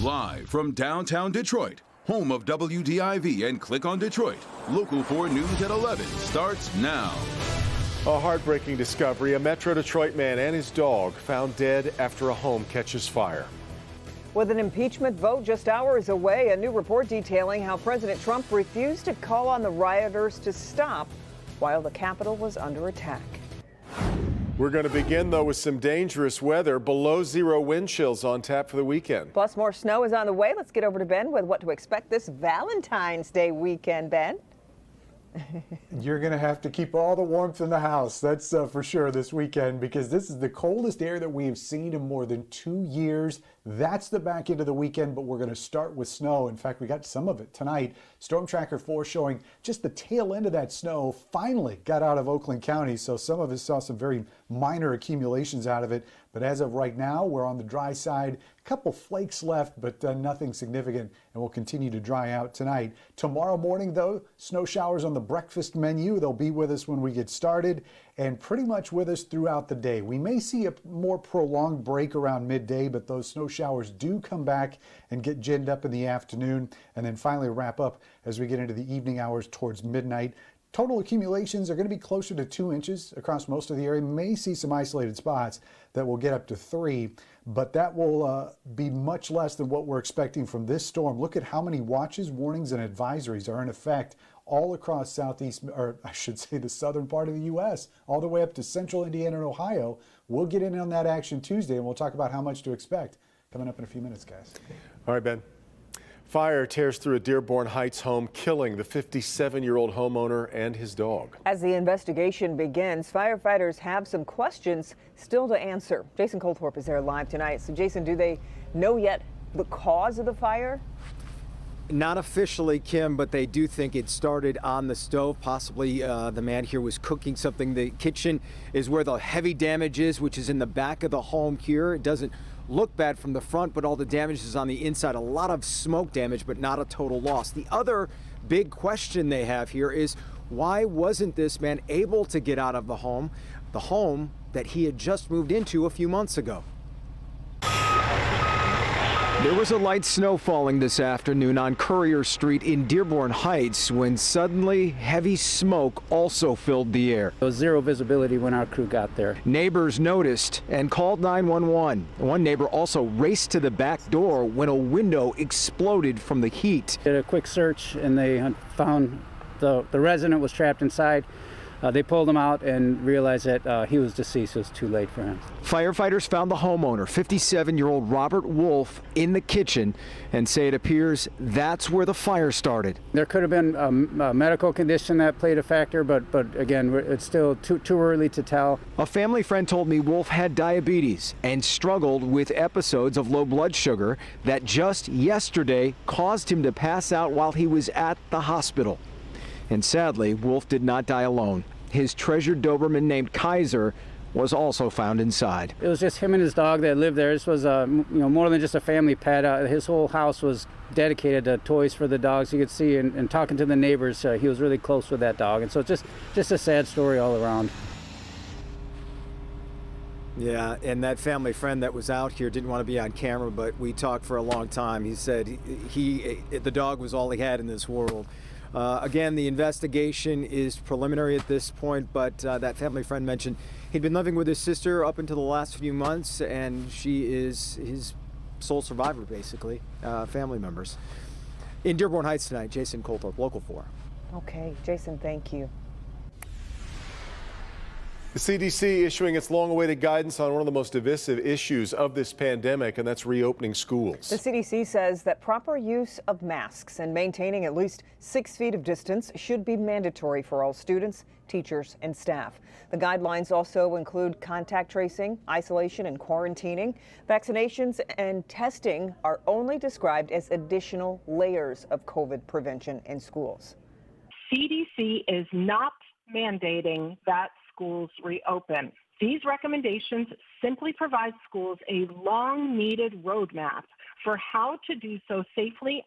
Live from downtown Detroit, home of WDIV and Click on Detroit, Local 4 News at 11 starts now. A heartbreaking discovery. A Metro Detroit man and his dog found dead after a home catches fire. With an impeachment vote just hours away, a new report detailing how President Trump refused to call on the rioters to stop while the Capitol was under attack. We're going to begin, though, with some dangerous weather. Below zero wind chills on tap for the weekend. Plus, more snow is on the way. Let's get over to Ben with what to expect this Valentine's Day weekend, Ben. You're going to have to keep all the warmth in the house, that's for sure, this weekend, because this is the coldest air that we have seen in more than 2 years. That's the back end of the weekend, but we're going to start with snow. In fact, we got some of it tonight. Storm Tracker 4 showing just the tail end of that snow finally got out of Oakland County, so some of us saw some very minor accumulations out of it. But as of right now, we're on the dry side. A couple flakes left, but nothing significant, and will continue to dry out tonight. Tomorrow morning, though, snow showers on the breakfast menu. They'll be with us when we get started and pretty much with us throughout the day. We may see a more prolonged break around midday, but those snow showers do come back and get ginned up in the afternoon and then finally wrap up as we get into the evening hours towards midnight. Total accumulations are going to be closer to 2 inches across most of the area. May see some isolated spots that will get up to 3, but that will be much less than what we're expecting from this storm. Look at how many watches, warnings, and advisories are in effect all across southeast, or I should say the southern part of the U.S., all the way up to central Indiana and Ohio. We'll get in on that action Tuesday, and we'll talk about how much to expect coming up in a few minutes, guys. All right, Ben. Fire tears through a Dearborn Heights home, killing the 57-year-old homeowner and his dog. As the investigation begins, firefighters have some questions still to answer. Jason Colthorpe is there live tonight. So, Jason, do they know yet the cause of the fire? Not officially, Kim, but they do think it started on the stove. Possibly the man here was cooking something. The kitchen is where the heavy damage is, which is in the back of the home here. It doesn't look bad from the front, but all the damage is on the inside. A lot of smoke damage, but not a total loss. The other big question they have here is, why wasn't this man able to get out of the home that he had just moved into a few months ago? There was a light snow falling this afternoon on Courier Street in Dearborn Heights when suddenly heavy smoke also filled the air. There was zero visibility when our crew got there. Neighbors noticed and called 911. One neighbor also raced to the back door when a window exploded from the heat. Did a quick search and they found the resident was trapped inside. They pulled him out and realized that he was deceased. It was too late for him. Firefighters found the homeowner, 57-year-old Robert Wolf, in the kitchen and say it appears that's where the fire started. There could have been a medical condition that played a factor, but again, it's still too early to tell. A family friend told me Wolf had diabetes and struggled with episodes of low blood sugar that just yesterday caused him to pass out while he was at the hospital. And sadly, Wolf did not die alone. His treasured Doberman named Kaiser was also found inside. It was just him and his dog that lived there. This was more than just a family pet. His whole house was dedicated to toys for the dogs. You could see, and talking to the neighbors, he was really close with that dog. And so just a sad story all around. Yeah, and that family friend that was out here didn't want to be on camera, but we talked for a long time. He said the dog was all he had in this world. Again, the investigation is preliminary at this point, but that family friend mentioned he'd been living with his sister up until the last few months, and she is his sole survivor, basically, family members. In Dearborn Heights tonight, Jason Colthorpe, Local 4. Okay, Jason, thank you. The CDC issuing its long-awaited guidance on one of the most divisive issues of this pandemic, and that's reopening schools. The CDC says that proper use of masks and maintaining at least 6 feet of distance should be mandatory for all students, teachers, and staff. The guidelines also include contact tracing, isolation, and quarantining. Vaccinations and testing are only described as additional layers of COVID prevention in schools. CDC is not mandating that schools reopen. These recommendations simply provide schools a long-needed roadmap for how to do so safely.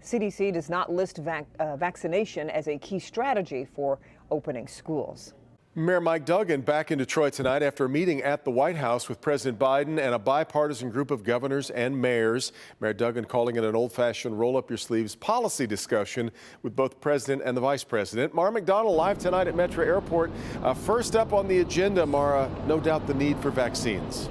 CDC does not list vaccination as a key strategy for opening schools. Mayor Mike Duggan back in Detroit tonight after a meeting at the White House with President Biden and a bipartisan group of governors and mayors. Mayor Duggan calling it an old-fashioned roll-up-your-sleeves policy discussion with both the president and the vice president. Mara McDonald live tonight at Metro Airport. First up on the agenda, Mara, no doubt the need for vaccines.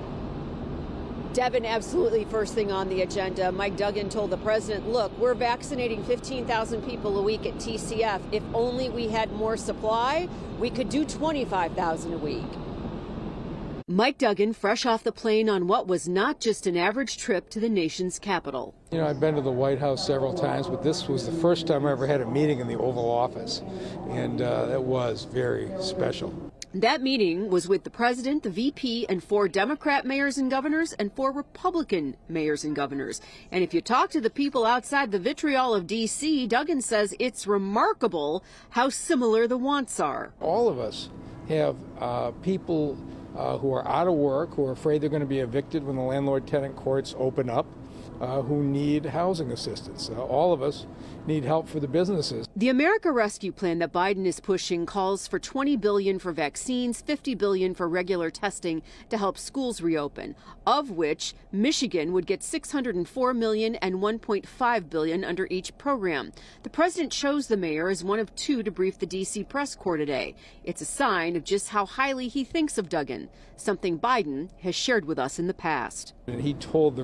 Devin, absolutely first thing on the agenda. Mike Duggan told the president, look, we're vaccinating 15,000 people a week at TCF. If only we had more supply, we could do 25,000 a week. Mike Duggan fresh off the plane on what was not just an average trip to the nation's capital. You know, I've been to the White House several times, but this was the first time I ever had a meeting in the Oval Office, and it was very special. That meeting was with the president, the VP, and 4 Democrat mayors and governors and 4 Republican mayors and governors. And if you talk to the people outside the vitriol of D.C., Duggan says it's remarkable how similar the wants are. All of us have people who are out of work, who are afraid they're going to be evicted when the landlord-tenant courts open up, who need housing assistance. All of us need help for the businesses. The America Rescue Plan that Biden is pushing calls for $20 billion for vaccines, $50 billion for regular testing to help schools reopen, of which Michigan would get $604 million and $1.5 billion under each program. The president chose the mayor as one of 2 to brief the D.C. press corps today. It's a sign of just how highly he thinks of Duggan, something Biden has shared with us in the past. And he told the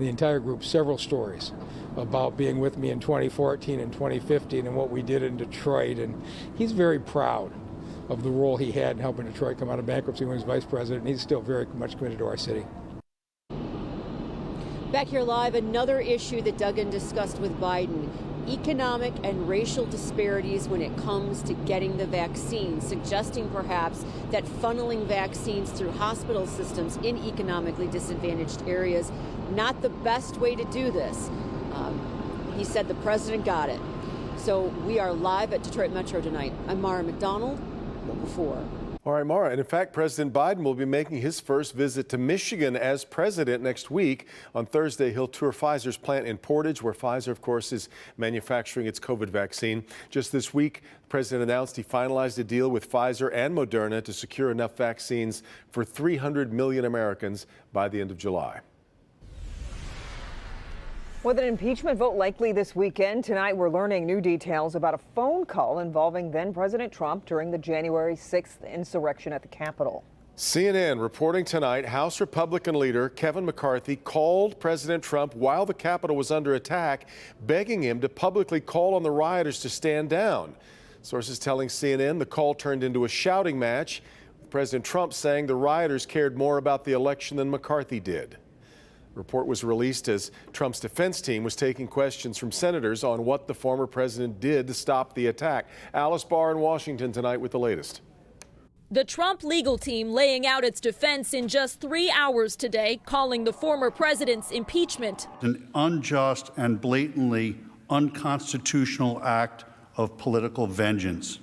entire group, several stories about being with me in 2014 and 2015 and what we did in Detroit. And he's very proud of the role he had in helping Detroit come out of bankruptcy when he was vice president. And he's still very much committed to our city. Back here live, another issue that Duggan discussed with Biden, economic and racial disparities when it comes to getting the vaccine, suggesting perhaps that funneling vaccines through hospital systems in economically disadvantaged areas, not the best way to do this. He said the president got it. So we are live at Detroit Metro tonight. I'm Mara McDonald, Local 4. All right, Mara. And in fact, President Biden will be making his first visit to Michigan as president next week. On Thursday, he'll tour Pfizer's plant in Portage, where Pfizer, of course, is manufacturing its COVID vaccine. Just this week, the president announced he finalized a deal with Pfizer and Moderna to secure enough vaccines for 300 million Americans by the end of July. With an impeachment vote likely this weekend, tonight we're learning new details about a phone call involving then-President Trump during the January 6th insurrection at the Capitol. CNN reporting tonight House Republican leader Kevin McCarthy called President Trump while the Capitol was under attack, begging him to publicly call on the rioters to stand down. Sources telling CNN the call turned into a shouting match, with President Trump saying the rioters cared more about the election than McCarthy did. The report was released as Trump's defense team was taking questions from senators on what the former president did to stop the attack. Alice Barr in Washington tonight with the latest. The Trump legal team laying out its defense in just 3 hours today, calling the former president's impeachment an unjust and blatantly unconstitutional act of political vengeance.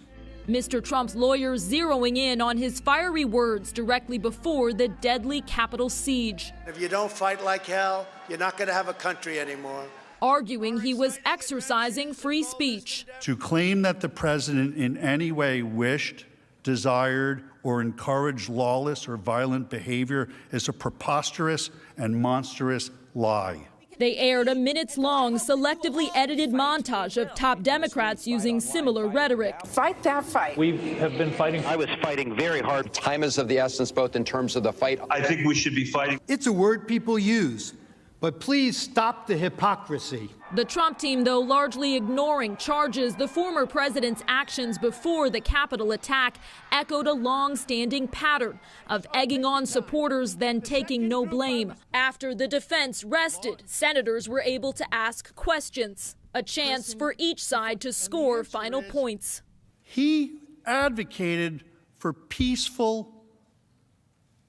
Mr. Trump's lawyers zeroing in on his fiery words directly before the deadly Capitol siege. If you don't fight like hell, you're not going to have a country anymore. Arguing he was exercising free speech. To claim that the president in any way wished, desired, or encouraged lawless or violent behavior is a preposterous and monstrous lie. They aired a minutes-long, selectively edited montage of top Democrats using similar rhetoric. Fight that fight. We have been fighting. I was fighting very hard. Time is of the essence, both in terms of the fight. I think we should be fighting. It's a word people use, but please stop the hypocrisy. The Trump team, though, largely ignoring charges the former president's actions before the Capitol attack echoed a long-standing pattern of egging on supporters, then taking no blame. After the defense rested, senators were able to ask questions, a chance for each side to score final points. He advocated for peaceful,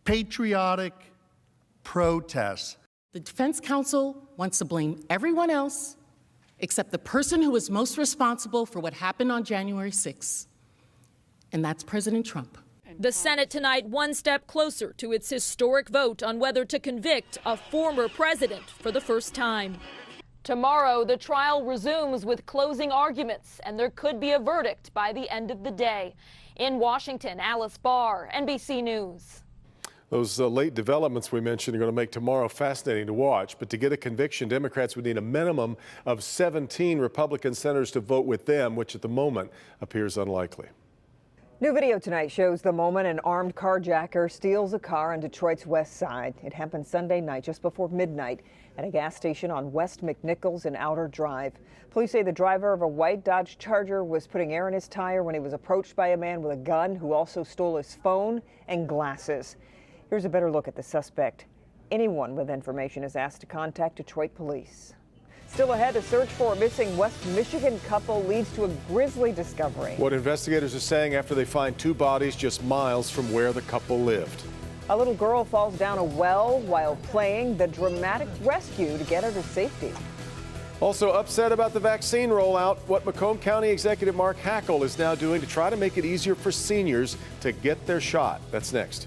patriotic protests. The defense counsel wants to blame everyone else except the person who was most responsible for what happened on January 6th, and that's President Trump. The Senate tonight one step closer to its historic vote on whether to convict a former president for the first time. Tomorrow, the trial resumes with closing arguments, and there could be a verdict by the end of the day. In Washington, Alice Barr, NBC News. Those late developments we mentioned are going to make tomorrow fascinating to watch. But to get a conviction, Democrats would need a minimum of 17 Republican senators to vote with them, which at the moment appears unlikely. New video tonight shows the moment an armed carjacker steals a car on Detroit's west side. It happened Sunday night just before midnight at a gas station on West McNichols and Outer Drive. Police say the driver of a white Dodge Charger was putting air in his tire when he was approached by a man with a gun who also stole his phone and glasses. Here's a better look at the suspect. Anyone with information is asked to contact Detroit police. Still ahead, a search for a missing West Michigan couple leads to a grisly discovery. What investigators are saying after they find two bodies just miles from where the couple lived. A little girl falls down a well while playing. The dramatic rescue to get her to safety. Also upset about the vaccine rollout, what Macomb County Executive Mark Hackel is now doing to try to make it easier for seniors to get their shot. That's next.